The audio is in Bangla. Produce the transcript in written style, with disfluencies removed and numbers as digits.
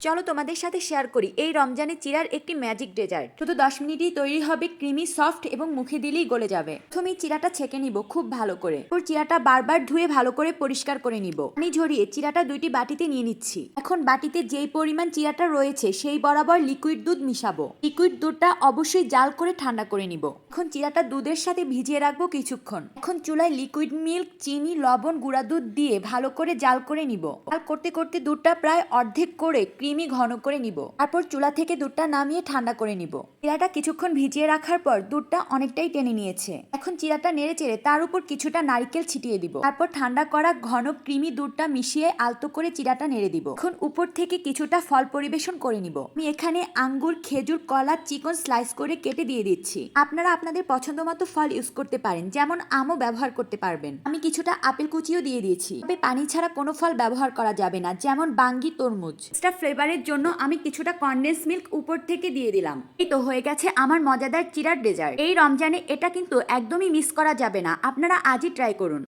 চলো তোমাদের সাথে শেয়ার করি এই রমজানে চিড়ার একটি ম্যাজিক ডেজার্ট। শুধু 10 মিনিটেই তৈরি হবে ক্রিমি সফট এবং মুখে দিলেই গলে যাবে। প্রথমে চিড়াটা ছেঁকে নিব খুব ভালো করে। এরপর চিড়াটা বারবার ধুয়ে ভালো করে পরিষ্কার করে নিব। পানি ঝরিয়ে চিড়াটা 2টি বাটিতে নিয়ে নিচ্ছি। এখন বাটিতে যেই পরিমাণ চিড়াটা রয়েছে সেই বরাবর লিকুইড দুধ মিশাবো। লিকুইড দুধটা অবশ্যই জাল করে ঠান্ডা করে নিব। এখন চিড়াটা দুধের সাথে ভিজিয়ে রাখবো কিছুক্ষণ। এখন চুলায় লিকুইড মিল্ক, চিনি, লবণ, গুঁড়া দুধ দিয়ে ভালো করে জাল করে নিব। জাল করতে করতে দুধটা প্রায় অর্ধেক করে ক্রিমি ঘন করে নিব। তারপর চুলা থেকে দুধটা নামিয়ে ঠান্ডা করে নিব। চিড়াটা কিছুক্ষণ ভিজিয়ে রাখার পর দুধটা অনেকটাই টেনে নিয়েছে। এখন চিড়াটা নেড়ে চেড়ে তার উপর কিছুটা নারকেল ছিটিয়ে দিব। তারপর ঠান্ডা করা ঘন ক্রিমি দুধটা মিশিয়ে আলতো করে চিড়াটা নেড়ে দিব। এখন উপর থেকে কিছুটা ফল পরিবেশন করে নিব। আমি এখানে আঙ্গুর, খেজুর, কলা চিকন স্লাইস করে কেটে দিয়ে দিচ্ছি। আপনারা আপনাদের পছন্দ মতো ফল ইউজ করতে পারেন, যেমন আমও ব্যবহার করতে পারবেন। আমি কিছুটা আপেল কুচিও দিয়ে দিয়েছি। তবে পানি ছাড়া কোনো ফল ব্যবহার করা যাবে না, যেমন বাঙ্গি, তরমুজ। এক্সট্রা ফ্লেভারের জন্য আমি কিছুটা কনডেন্স মিল্ক উপর থেকে দিয়ে দিলাম। এই তো হয়ে গেছে আমার মজাদার চিড়ার ডেজার্ট। এই রমজানে এটা কিন্তু একদমই মিস করা যাবে না। আপনারা আজই ট্রাই করুন।